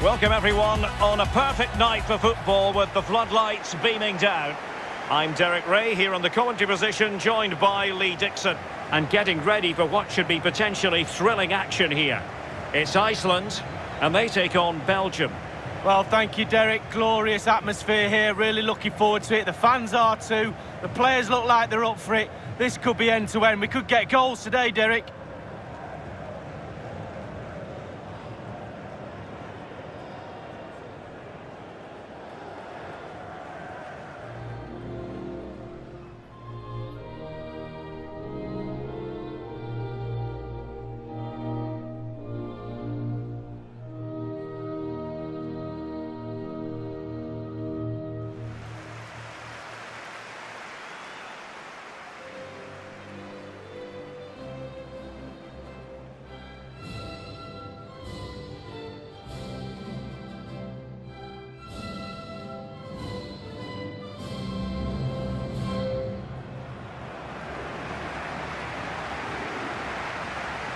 Welcome everyone on a perfect night for football with the floodlights beaming down. I'm Derek Ray here on the commentary position, joined by Lee Dixon. And getting ready for what should be potentially thrilling action here. It's Iceland, and they take on Belgium. Well, thank you, Derek. Glorious atmosphere here. Really looking forward to it. The fans are too. The players look like they're up for it. This could be end-to-end. We could get goals today, Derek.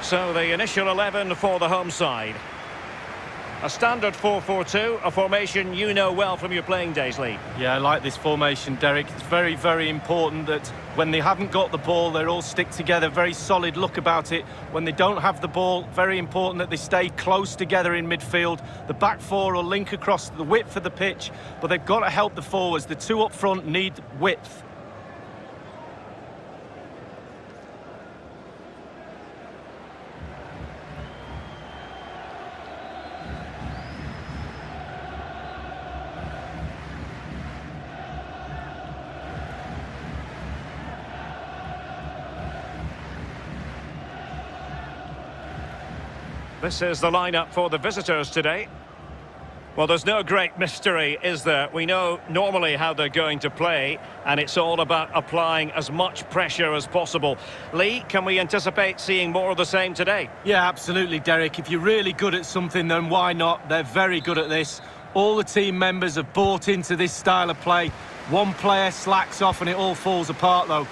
So the initial 11 for the home side. A standard 4-4-2, a formation you know well from your playing days, Lee. Yeah, I like this formation, Derek. It's very, very important that when they haven't got the ball, they all stick together. Very solid look about it. When they don't have the ball, very important that they stay close together in midfield. The back four will link across the width of the pitch, but they've got to help the forwards. The two up front need width. This is the lineup for the visitors today. Well, there's no great mystery, is there? We know normally how they're going to play, and it's all about applying as much pressure as possible. Lee, can we anticipate seeing more of the same today? Yeah, absolutely, Derek. If you're really good at something, then why not? They're very good at this. All the team members have bought into this style of play. One player slacks off and it all falls apart, though.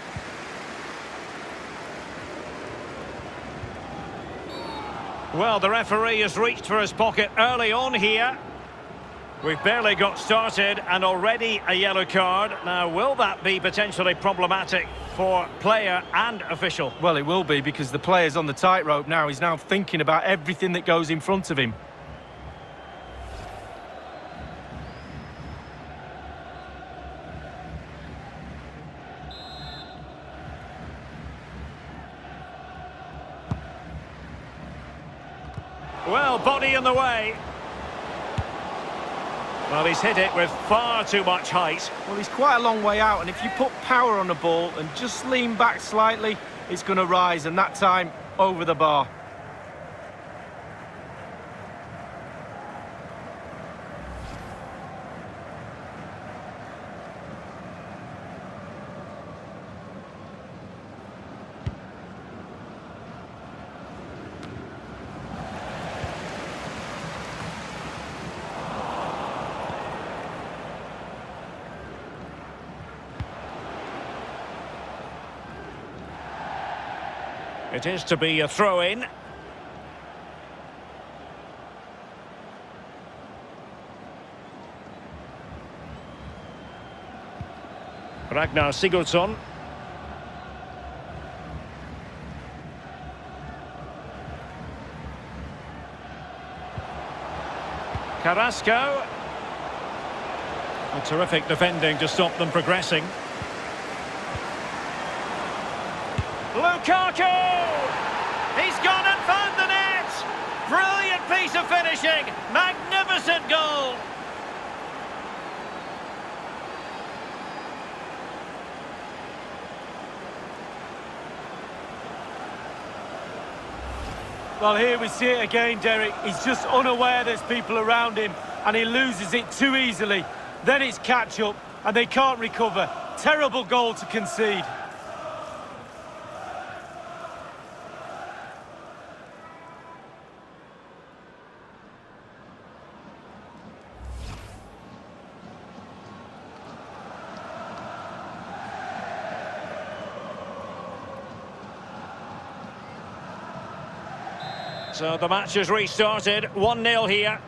Well, the referee has reached for his pocket early on here. We've barely got started and already a yellow card. Now, will that be potentially problematic for player and official? Well, it will be, because the player's on the tightrope now. He's now thinking about everything that goes in front of him. Well, body in the way. Well, he's hit it with far too much height. Well, he's quite a long way out, and if you put power on the ball and just lean back slightly, it's going to rise, and that time over the bar. It is to be a throw-in. Ragnar Sigurdsson. Carrasco. A terrific defending to stop them progressing. Lukaku! He's gone and found the net! Brilliant piece of finishing! Magnificent goal! Well, here we see it again, Derek. He's just unaware there's people around him, and he loses it too easily. Then it's catch-up, and they can't recover. Terrible goal to concede. So the match has restarted, 1-0 here.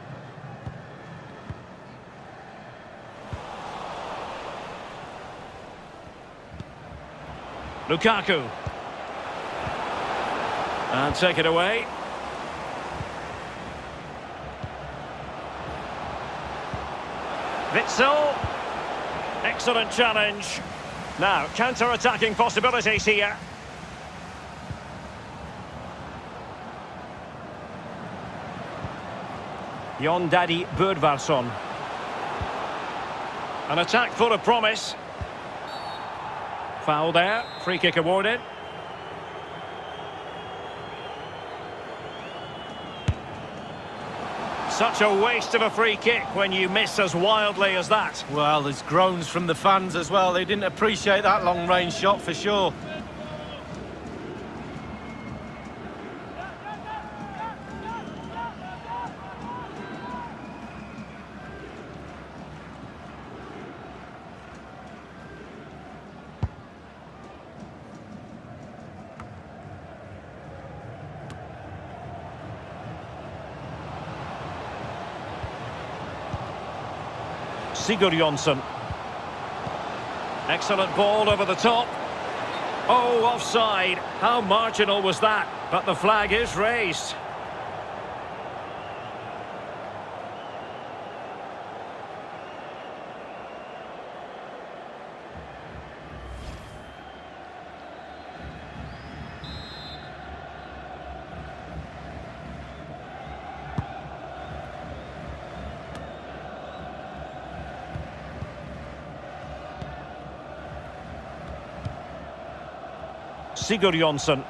Lukaku. And take it away. Witsel. Excellent challenge. Now, counter-attacking possibilities here. Jon Daddy Bödvarsson. An attack full of promise. Foul there. Free kick awarded. Such a waste of a free kick when you miss as wildly as that. Well, there's groans from the fans as well. They didn't appreciate that long-range shot for sure. Sigurjonsson. Excellent ball over the top. Oh, offside. How marginal was that? But the flag is raised. Sigurjonsson.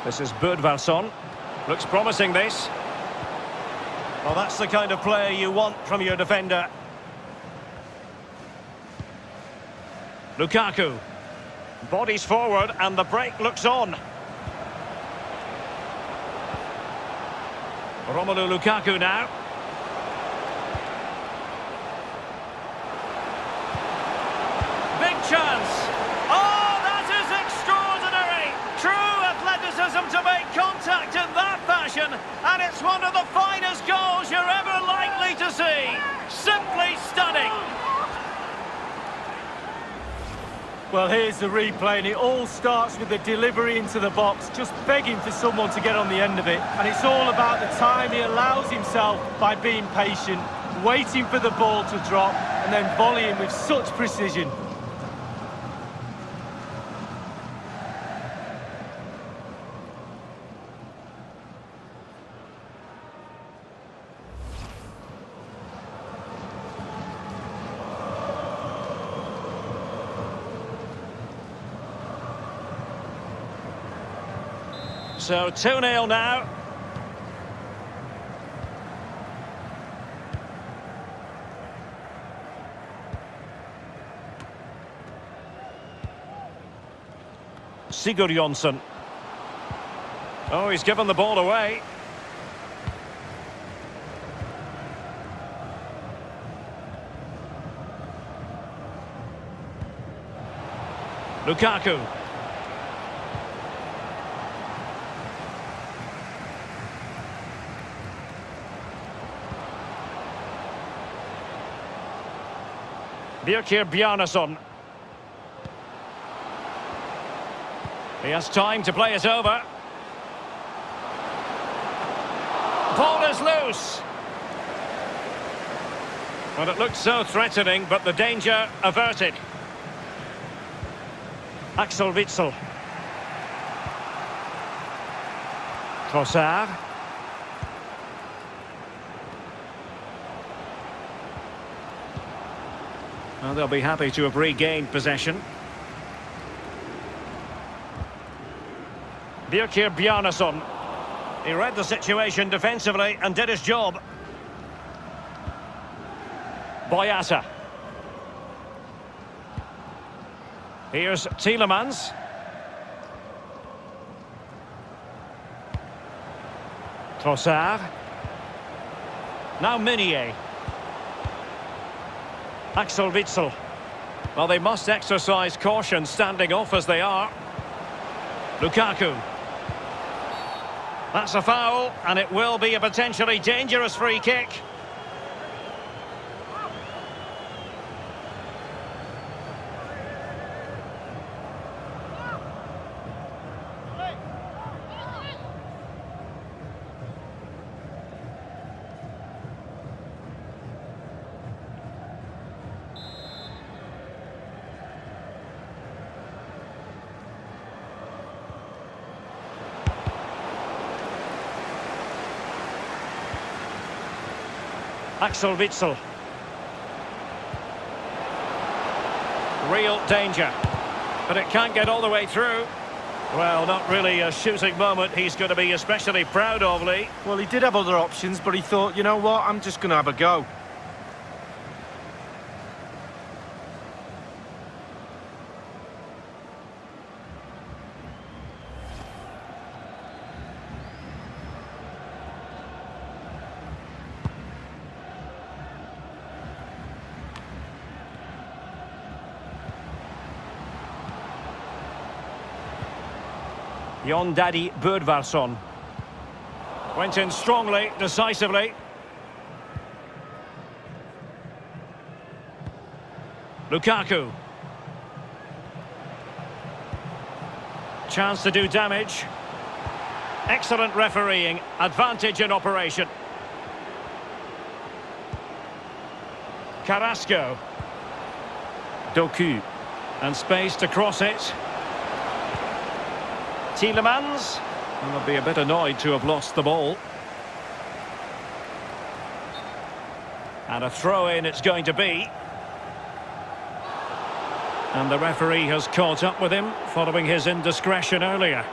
This is Bödvarsson. Looks promising, this. Well, that's the kind of play you want from your defender. Lukaku. Bodies forward and the break looks on. Romelu Lukaku now. Chance. Oh, that is extraordinary. True athleticism to make contact in that fashion, and it's one of the finest goals you're ever likely to see. Simply stunning. Well, here's the replay, and it all starts with the delivery into the box, just begging for someone to get on the end of it. And it's all about the time he allows himself by being patient, waiting for the ball to drop, and then volleying with such precision. So 2-0 now. Sigurjonsson. Oh, he's given the ball away. Lukaku. Birkir Bjarnason. He has time to play it over. Ball is loose. Well, it looked so threatening, but the danger averted. Axel Witsel. Trossard. Well, they'll be happy to have regained possession. Birkir Bjarnason. He read the situation defensively and did his job. Boyata. Here's Tielemans. Trossard. Now Meunier. Axel Witsel. Well, they must exercise caution standing off as they are. Lukaku. That's a foul, and it will be a potentially dangerous free kick. Axel Witsel. Real danger. But it can't get all the way through. Well, not really a shooting moment he's going to be especially proud of, Lee. Well, he did have other options, but he thought, you know what, I'm just going to have a go. Jon Daddy Bödvarsson. Went in strongly, decisively. Lukaku. Chance to do damage. Excellent refereeing. Advantage in operation. Carrasco. Doku. And space to cross it. Tielemans. Will be a bit annoyed to have lost the ball. And a throw-in it's going to be. And the referee has caught up with him following his indiscretion earlier.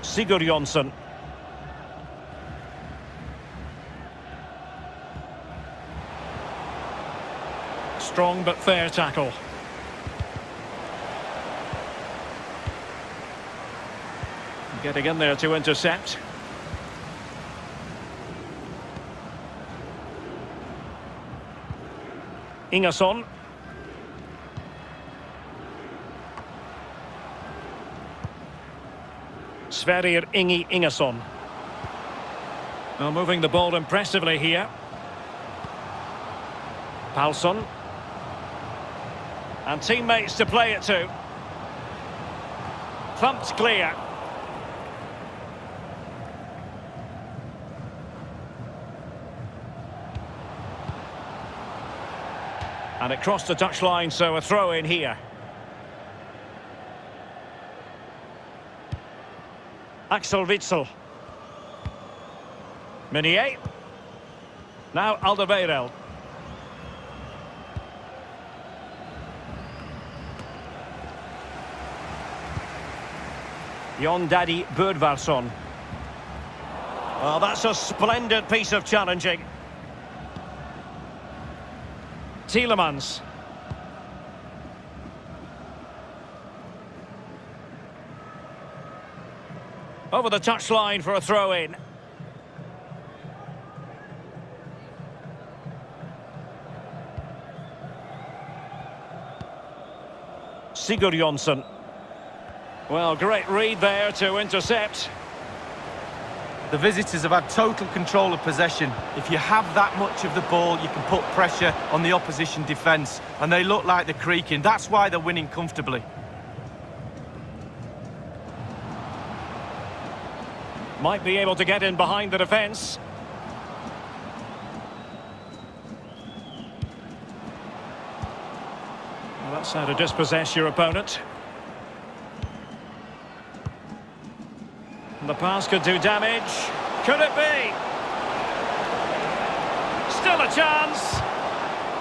Sigurjonsson. Strong but fair tackle. Getting in there to intercept. Ingerson. Sverrir Ingi Ingerson. Well, moving the ball impressively here. Palsson. And teammates to play it to. Thumped clear. And it crossed the touchline, so a throw in here. Axel Witsel. Meunier. Now Alderweireld. Jon Daddy Bödvarsson. Well, that's a splendid piece of challenging. Tielemans. Over the touchline for a throw-in. Sigurjonsson. Well, great read there to intercept. The visitors have had total control of possession. If you have that much of the ball, you can put pressure on the opposition defence. And they look like they're creaking. That's why they're winning comfortably. Might be able to get in behind the defence. Well, that's how to dispossess your opponent. And the pass could do damage. Could it be? Still a chance.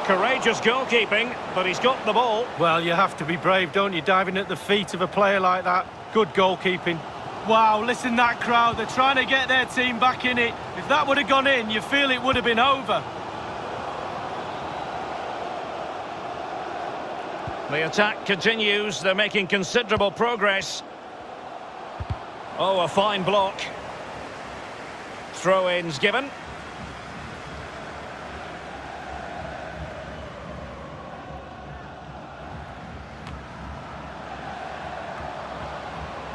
Courageous goalkeeping, but he's got the ball. Well, you have to be brave, don't you? Diving at the feet of a player like that. Good goalkeeping. Wow, listen, that crowd, they're trying to get their team back in it. If that would have gone in, you feel it would have been over. The attack continues. They're making considerable progress. Oh, a fine block. Throw-ins given.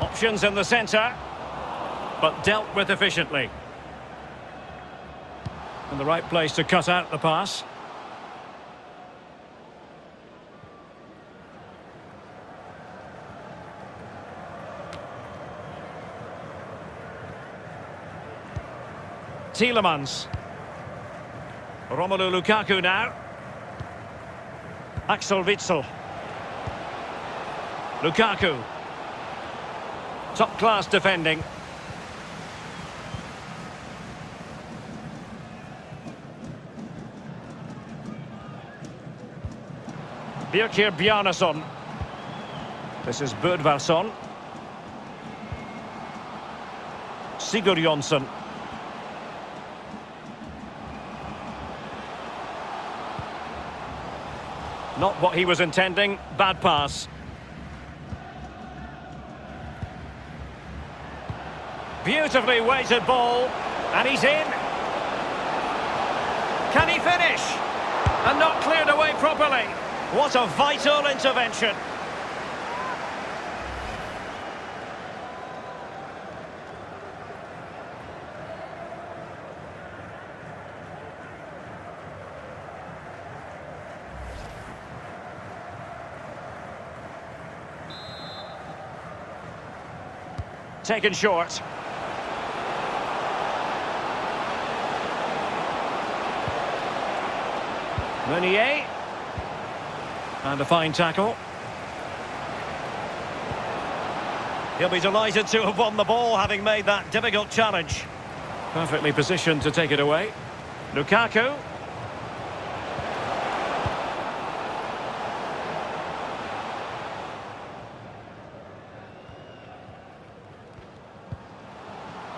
Options in the centre, but dealt with efficiently. In the right place to cut out the pass. Tielemans. Romelu Lukaku now. Axel Witsel. Lukaku. Top-class defending. Birkir Bjarnason. This is Bödvarsson. Sigurjonsson. Not what he was intending. Bad pass. Beautifully weighted ball. And he's in. Can he finish? And not cleared away properly. What a vital intervention. Taken short. Meunier. And a fine tackle. He'll be delighted to have won the ball, having made that difficult challenge. Perfectly positioned to take it away. Lukaku.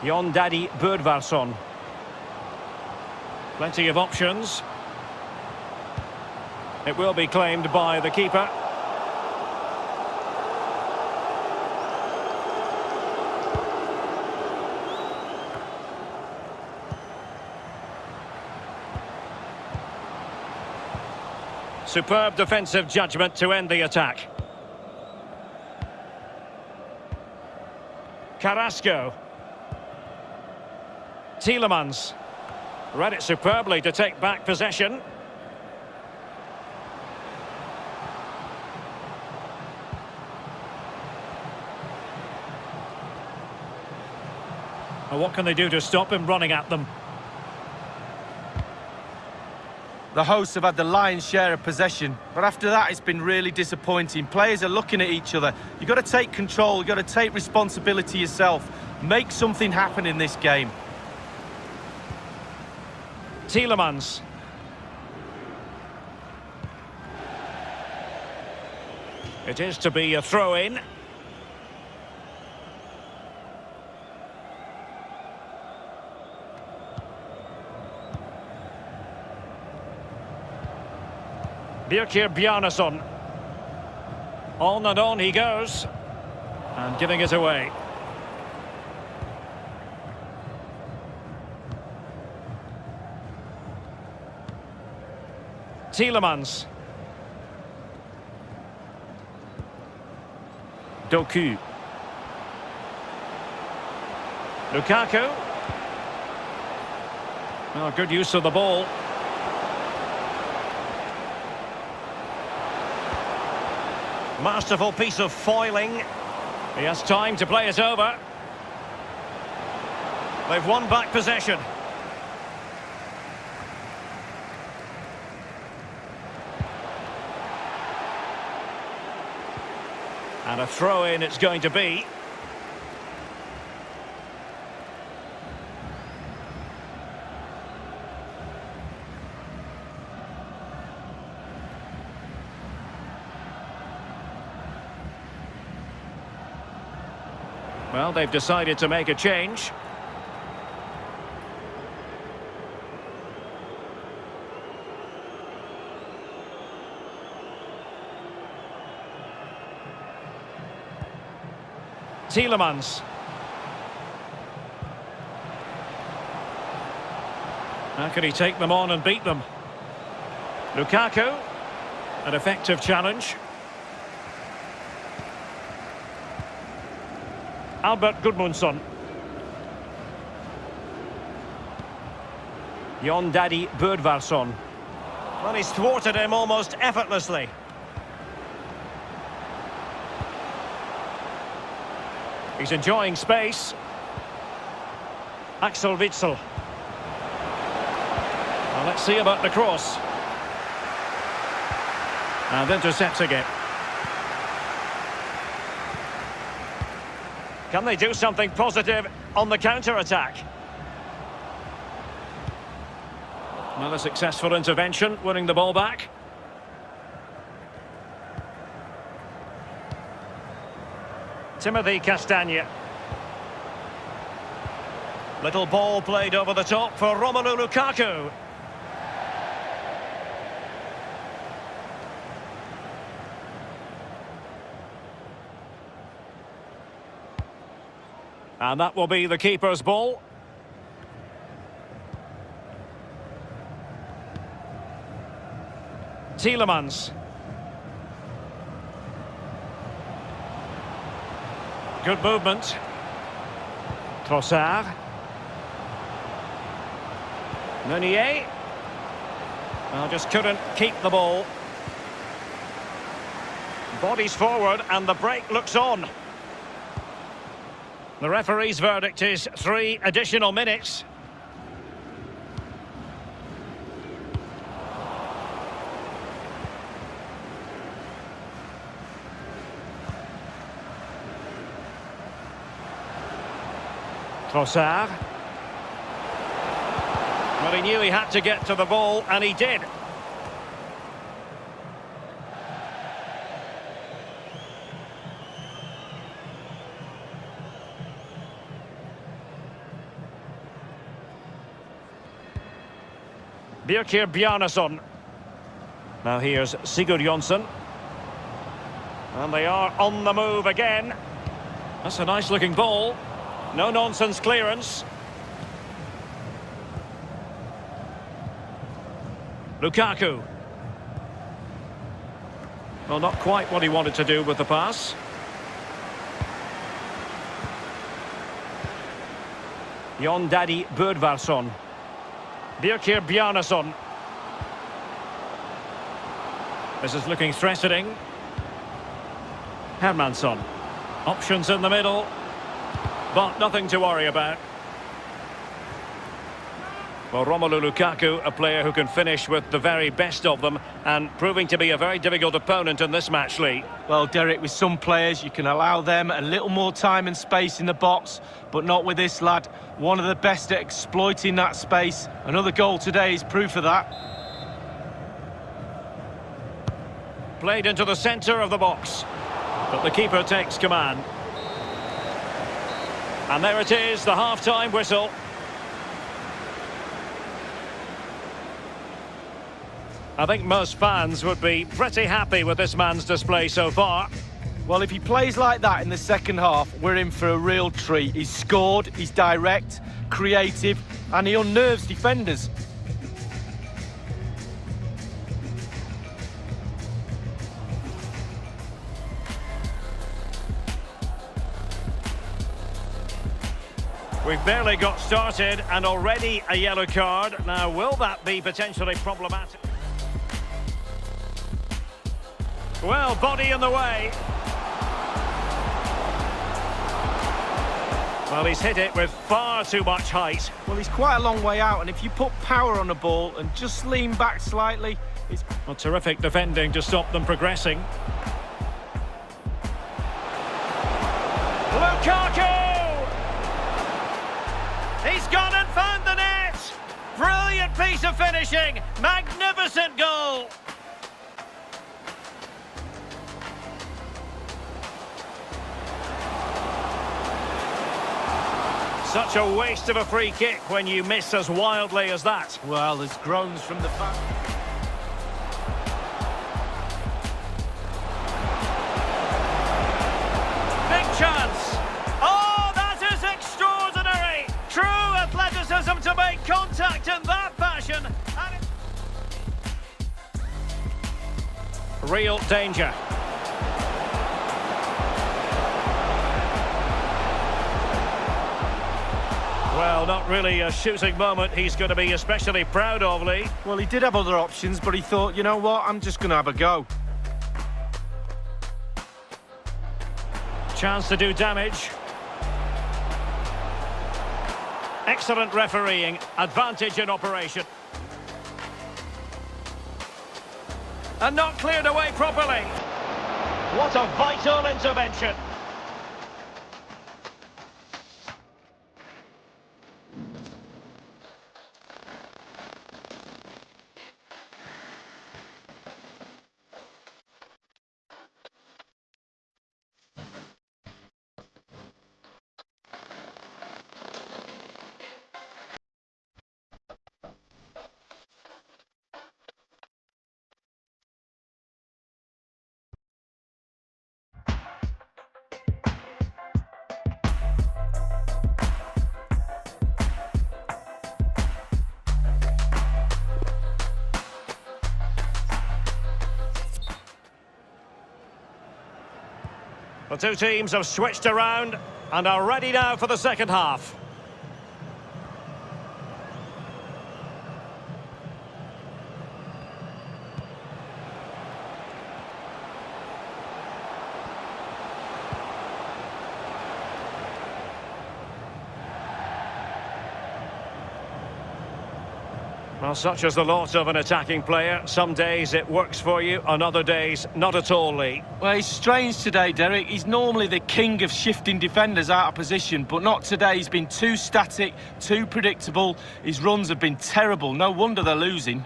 Jon Daddy Bödvarsson. Plenty of options. It will be claimed by the keeper. Superb defensive judgment to end the attack. Carrasco. Tielemans. Read it superbly to take back possession. And what can they do to stop him running at them? The hosts have had the lion's share of possession, but after that it's been really disappointing. Players are looking at each other. You've got to take control, you've got to take responsibility yourself. Make something happen in this game. Tielemans. It is to be a throw-in. Birkir Bjarnason. On and on he goes. And giving it away. Tielemans. Doku. Lukaku. Oh, good use of the ball. Masterful piece of foiling. He has time to play it over. They've won back possession. And a throw-in it's going to be. Well, they've decided to make a change. Tielemans. How can he take them on and beat them? Lukaku. An effective challenge. Albert Gudmundsson. Jon Daddy Bödvarsson. Well, he's thwarted him almost effortlessly. He's enjoying space. Axel Witsel. Well, let's see about the cross. And intercepting it. Can they do something positive on the counter-attack? Another successful intervention, winning the ball back. Timothy Castagne. Little ball played over the top for Romelu Lukaku. And that will be the keeper's ball. Tielemans. Good movement. Trossard. Meunier. Well, just couldn't keep the ball. Bodies forward and the break looks on. The referee's verdict is 3 additional minutes. Trossard. Well, he knew he had to get to the ball, and he did. Birkir Bjarnason. Now here's Sigurd Jonsson. And they are on the move again. That's a nice-looking ball. No-nonsense clearance. Lukaku. Well, not quite what he wanted to do with the pass. Jon Daddy Bödvarsson. Birkir Bjarnason. This is looking threatening. Hermansson. Options in the middle, but nothing to worry about. Well, Romelu Lukaku, a player who can finish with the very best of them, and proving to be a very difficult opponent in this match, Lee. Well, Derek, with some players, you can allow them a little more time and space in the box, but not with this lad. One of the best at exploiting that space. Another goal today is proof of that. Played into the centre of the box, but the keeper takes command. And there it is, the half-time whistle. I think most fans would be pretty happy with this man's display so far. Well, if he plays like that in the second half, we're in for a real treat. He's scored, he's direct, creative, and he unnerves defenders. We've barely got started and already a yellow card. Now, will that be potentially problematic? Well, body in the way. Well, he's hit it with far too much height. Well, he's quite a long way out, and if you put power on the ball and just lean back slightly, it's... Well, terrific defending to stop them progressing. Lukaku! He's gone and found the net! Brilliant piece of finishing! Magnificent goal! Such a waste of a free kick when you miss as wildly as that. Well, there's groans from the fans. Big chance! Oh, that is extraordinary! True athleticism to make contact in that fashion. And real danger. Well, not really a shooting moment he's going to be especially proud of, Lee. Well, he did have other options, but he thought, you know what, I'm just going to have a go. Chance to do damage. Excellent refereeing, advantage in operation. And not cleared away properly. What a vital intervention. The two teams have switched around and are ready now for the second half. Well, such is the lot of an attacking player. Some days it works for you, on other days not at all, Lee. Well, he's strange today, Derek. He's normally the king of shifting defenders out of position, but not today. He's been too static, too predictable. His runs have been terrible. No wonder they're losing.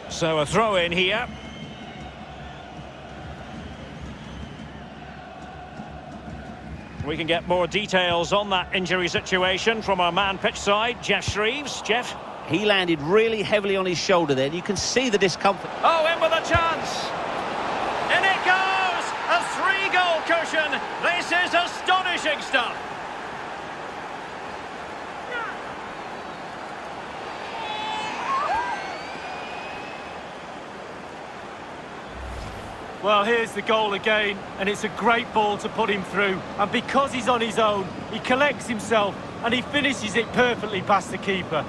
So a throw in here. We can get more details on that injury situation from our man pitch side, Jeff Shreves. Jeff? He landed really heavily on his shoulder there. You can see the discomfort. Oh, in with a chance! In it goes! A three-goal cushion! This is astonishing stuff! Well, here's the goal again, and it's a great ball to put him through. And because he's on his own, he collects himself, and he finishes it perfectly past the keeper.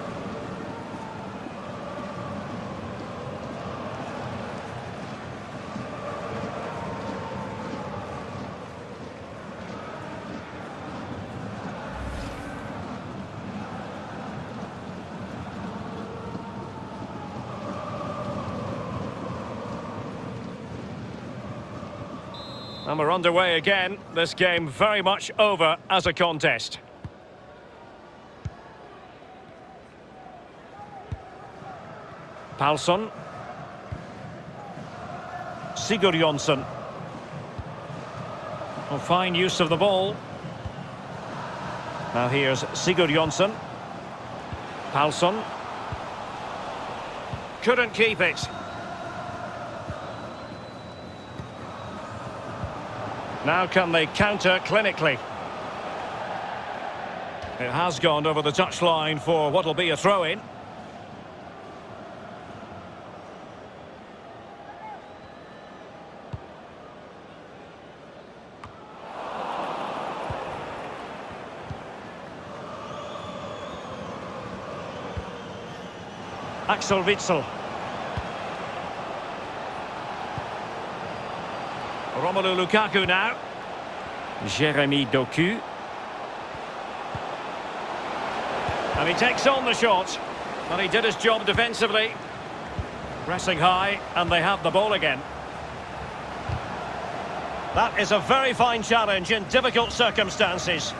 And we're underway again. This game very much over as a contest. Palsson. Sigurjonsson. Oh, fine use of the ball. Now here's Sigurjonsson. Palsson. Couldn't keep it. Now can they counter clinically? It has gone over the touchline for what will be a throw-in. Axel Witsel. Romelu Lukaku now. Jeremy Doku. And he takes on the shot. And he did his job defensively. Pressing high, and they have the ball again. That is a very fine challenge in difficult circumstances.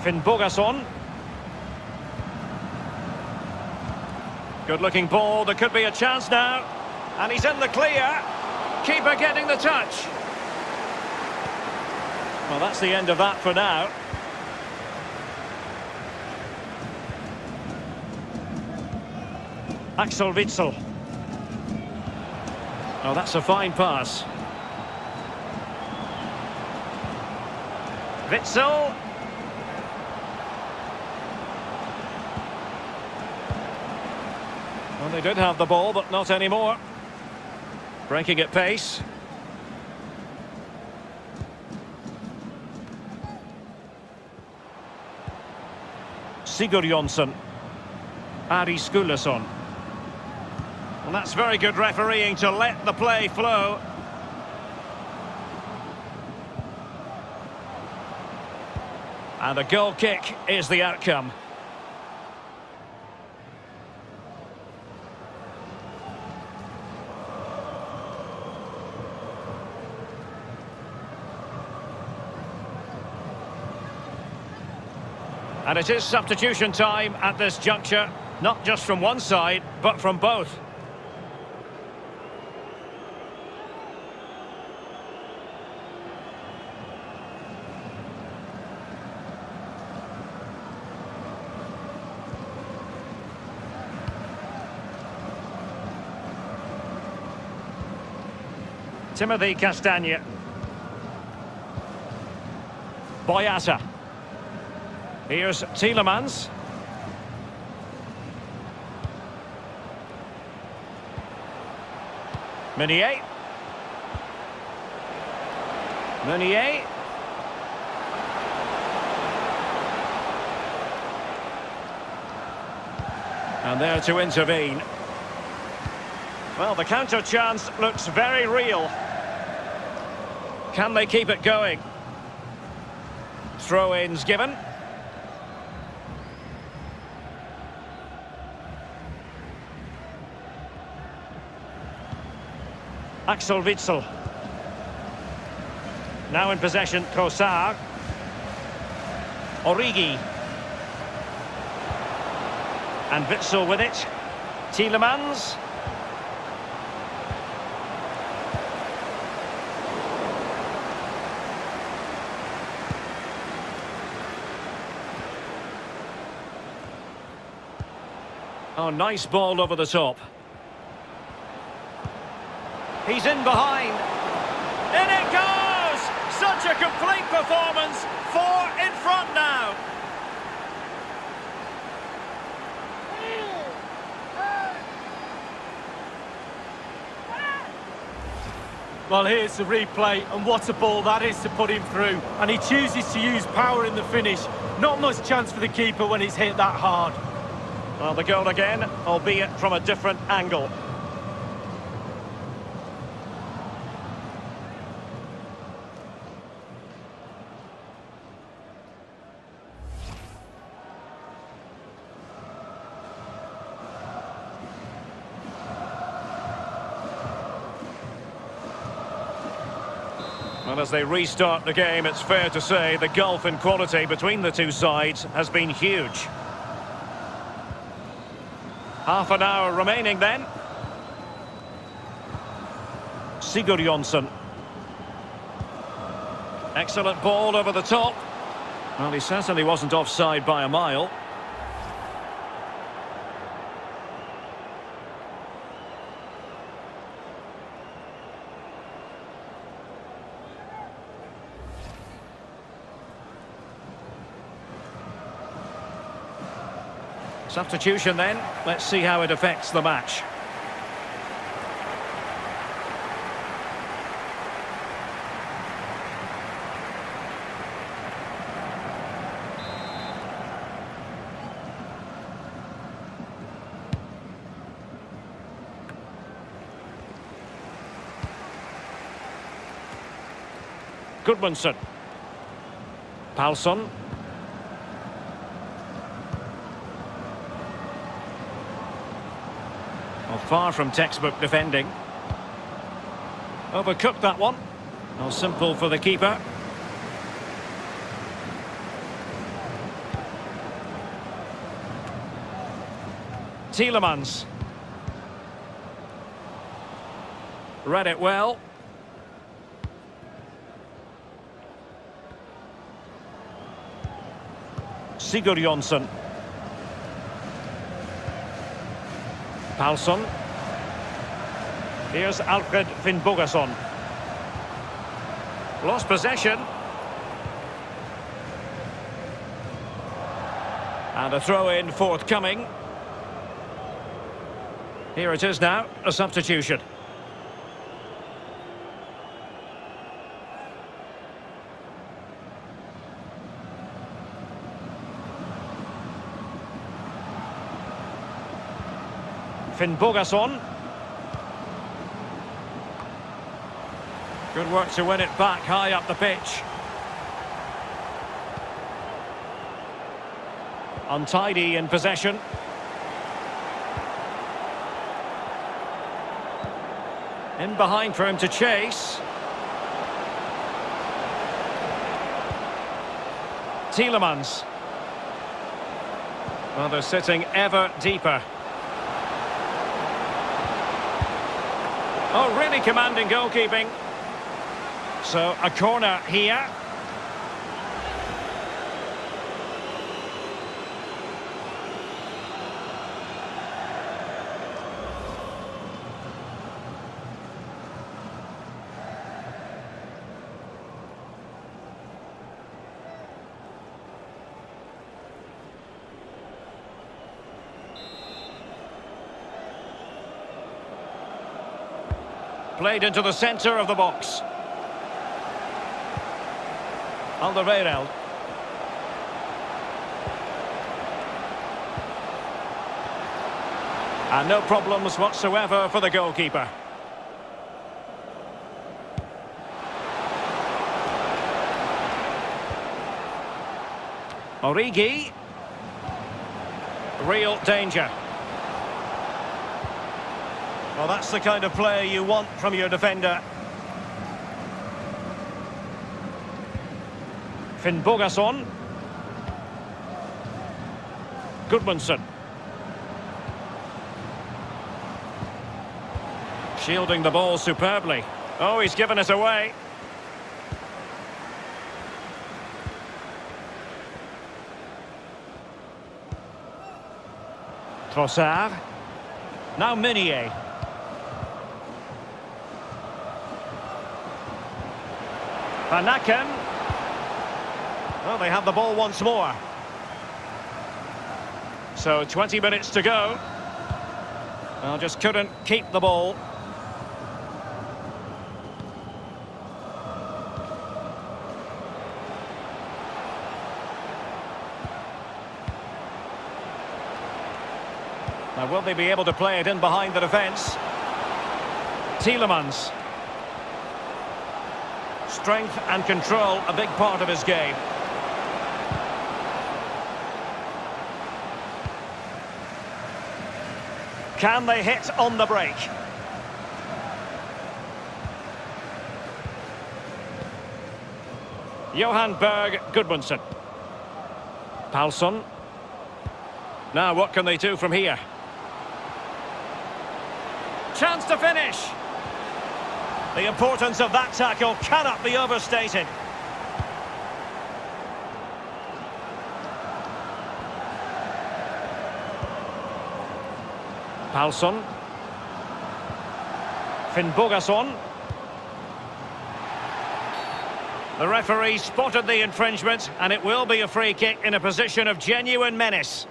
Finn Bogason. Good-looking ball. There could be a chance now. And he's in the clear. Keeper getting the touch. Well, that's the end of that for now. Axel Witsel. Oh, that's a fine pass. Witsel. Well, they did have the ball, but not anymore. Breaking at pace. Sigurjonsson. Ari Skulason. And that's very good refereeing to let the play flow. And a goal kick is the outcome. And it is substitution time at this juncture, not just from one side, but from both. Timothy Castagne. Boyata. Here's Tielemans. Meunier. Meunier. And there to intervene. Well, the counter chance looks very real. Can they keep it going? Throw-ins given. Axel Witsel. Now in possession, Trossard. Origi. And Witsel with it. Tielemans. Oh, nice ball over the top. He's in behind. In it goes! Such a complete performance. 4 in front now. Well, here's the replay, and what a ball that is to put him through. And he chooses to use power in the finish. Not much chance for the keeper when it's hit that hard. Well, the goal again, albeit from a different angle. Well, as they restart the game, it's fair to say the gulf in quality between the two sides has been huge. Half an hour remaining then. Sigurjonsson. Excellent ball over the top. Well, he certainly wasn't offside by a mile. Substitution then. Let's see how it affects the match. Goodmanson. Palsson. Well, far from textbook defending. Overcooked that one. Well, simple for the keeper. Tielemans. Read it well. Sigurjonsson. Palsson. Here's Alfred Finnbogason. Lost possession. And a throw-in forthcoming. Here it is now, a substitution. Finnbogason. Good work to win it back high up the pitch. Untidy in possession. In behind for him to chase. Tielemans. Well, they're sitting ever deeper. Oh, really commanding goalkeeping. So, a corner here. Played into the centre of the box. Alderweireld. And no problems whatsoever for the goalkeeper. Origi. Real danger. Well, that's the kind of play you want from your defender. Finnbogason. Gudmundsson. Shielding the ball superbly. Oh, he's given it away. Trossard. Now Meunier. Van Aken. Well, they have the ball once more. So 20 minutes to go. Well, just couldn't keep the ball. Now, will they be able to play it in behind the defence? Tielemans. Strength and control, a big part of his game. Can they hit on the break? Johan Berg Gudmundsson. Palsson. Now, what can they do from here? Chance to finish. The importance of that tackle cannot be overstated. Palsson. Finnbogason. The referee spotted the infringement, and it will be a free kick in a position of genuine menace.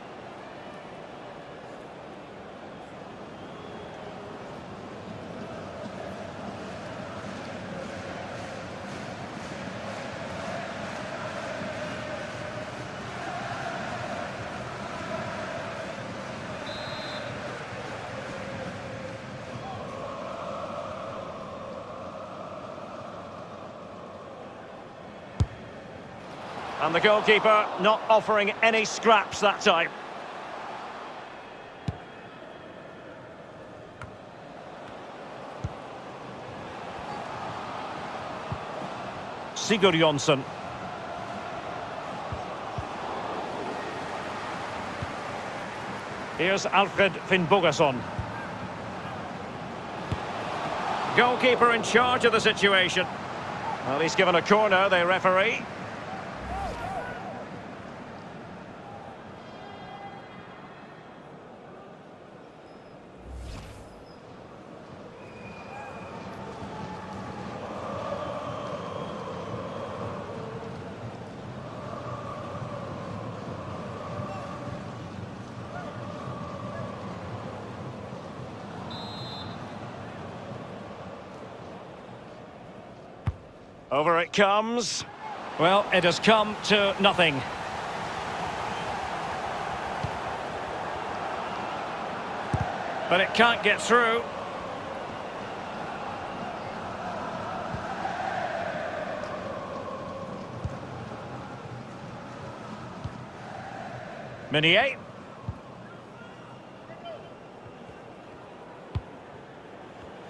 And the goalkeeper not offering any scraps that time. Sigurjonsson. Here's Alfred Finnbogason. Goalkeeper in charge of the situation. Well, he's given a corner, the referee. Over it comes. Well, it has come to nothing. But it can't get through. Meunier.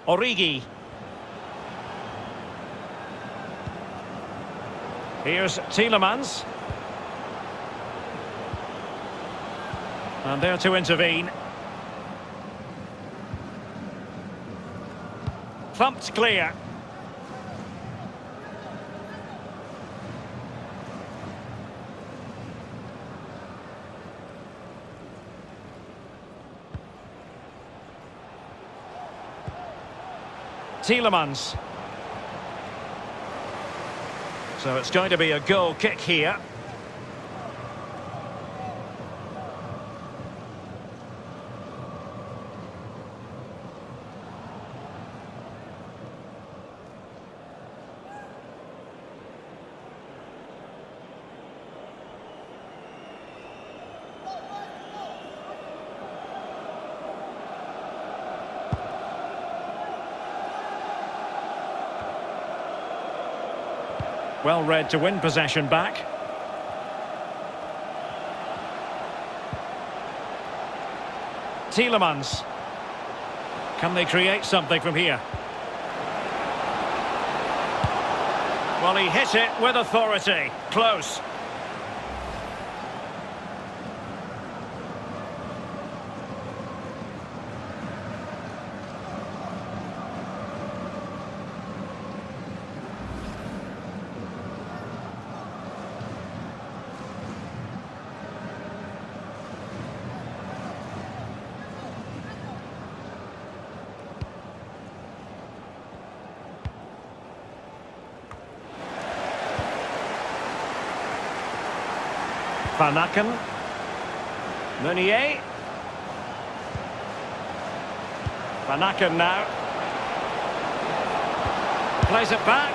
Origi. Here's Tielemans. And there to intervene. Thumped clear. Tielemans. So it's going to be a goal kick here. Well read to win possession back. Tielemans. Can they create something from here? Well, he hit it with authority. Close. Van Aken. Meunier. Van Aken now. Plays it back.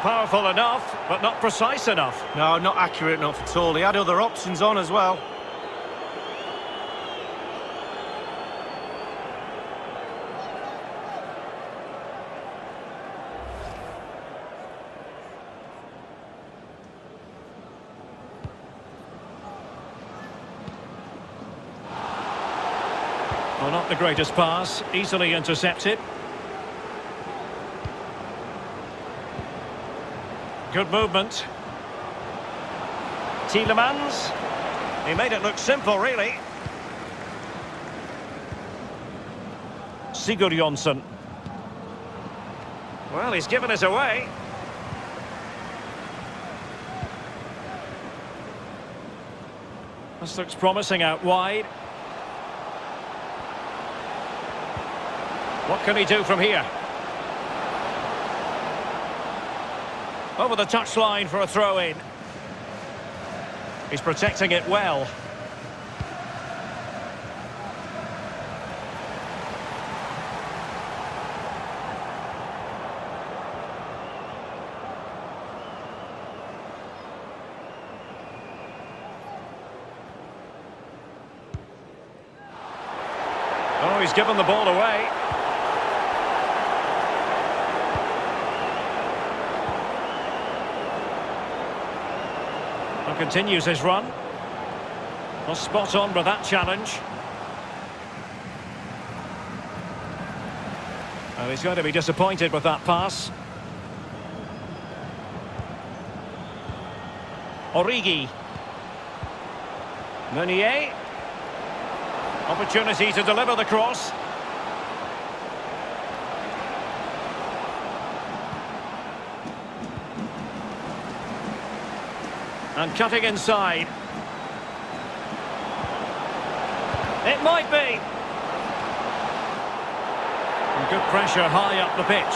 Powerful enough, but not precise enough. No, not accurate enough at all. He had other options on as well. Well, not the greatest pass, easily intercepted. Good movement. Tielemans. He made it look simple, really. Sigurjonsson. Well, he's given it away. This looks promising out wide. What can he do from here? Over the touchline for a throw-in. He's protecting it well. Oh, he's given the ball away. Continues his run. Well, spot on with that challenge. Oh, he's going to be disappointed with that pass. Origi. Meunier. Opportunity to deliver the cross. And cutting inside. It might be. And good pressure high up the pitch.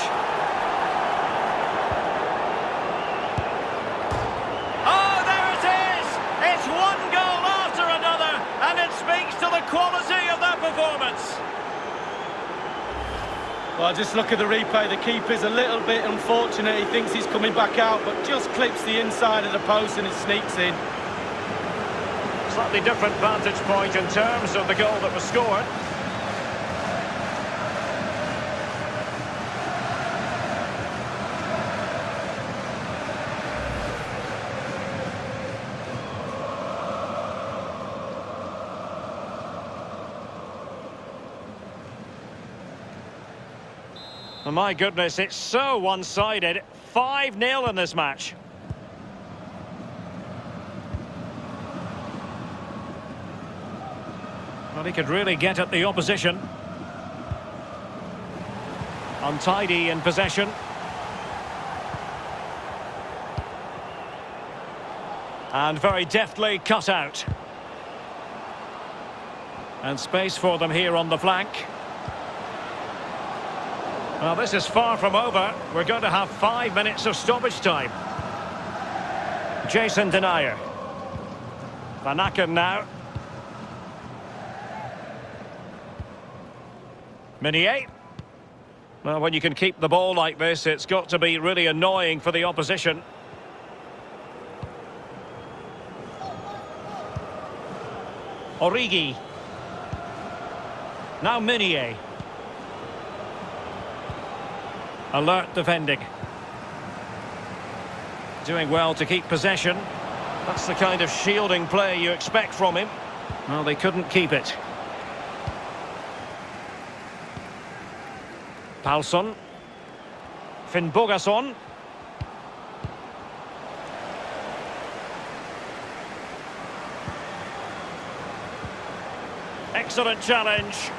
Oh, there it is! It's one goal after another, and it speaks to the quality of that performance. Well, just look at the replay. The keeper's a little bit unfortunate. He thinks he's coming back out, but just clips the inside of the post and it sneaks in. Slightly different vantage point in terms of the goal that was scored. Oh, my goodness, it's so one-sided. 5-0 in this match. Well, he could really get at the opposition. Untidy in possession. And very deftly cut out. And space for them here on the flank. Well, this is far from over. We're going to have 5 minutes of stoppage time. Jason Denayer. Van Aken now. Meunier. Well, when you can keep the ball like this, it's got to be really annoying for the opposition. Origi. Now Meunier. Alert defending. Doing well to keep possession. That's the kind of shielding play you expect from him. Well, they couldn't keep it. Palsson. Finnbogason. Excellent challenge.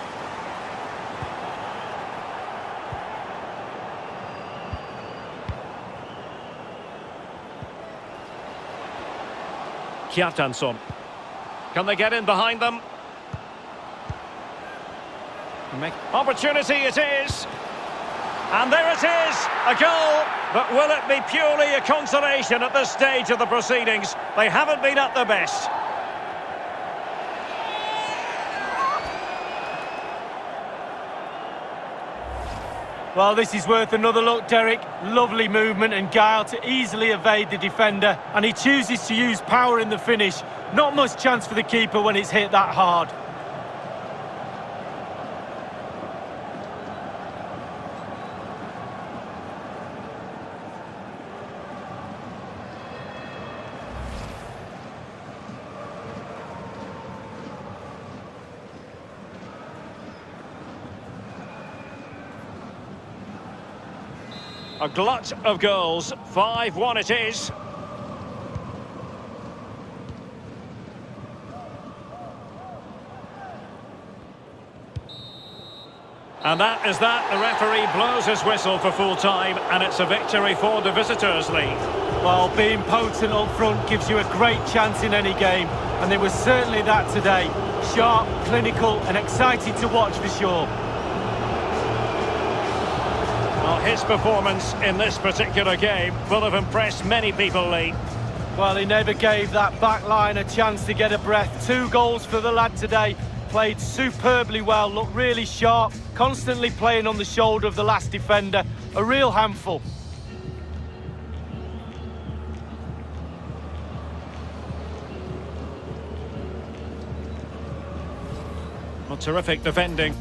Kjartansson. Can they get in behind them? Opportunity it is. And there it is, a goal. But will it be purely a consolation at this stage of the proceedings? They haven't been at their best. Well, this is worth another look, Derek. Lovely movement and guile to easily evade the defender. And he chooses to use power in the finish. Not much chance for the keeper when it's hit that hard. A glut of goals. 5-1 it is. And that is that. The referee blows his whistle for full time, and it's a victory for the visitors' league. Well, being potent up front gives you a great chance in any game, and it was certainly that today. Sharp, clinical, and exciting to watch for sure. Well, his performance in this particular game will have impressed many people, Lee. Well, he never gave that back line a chance to get a breath. 2 goals for the lad today. Played superbly well, looked really sharp, constantly playing on the shoulder of the last defender. A real handful. Well, terrific defending.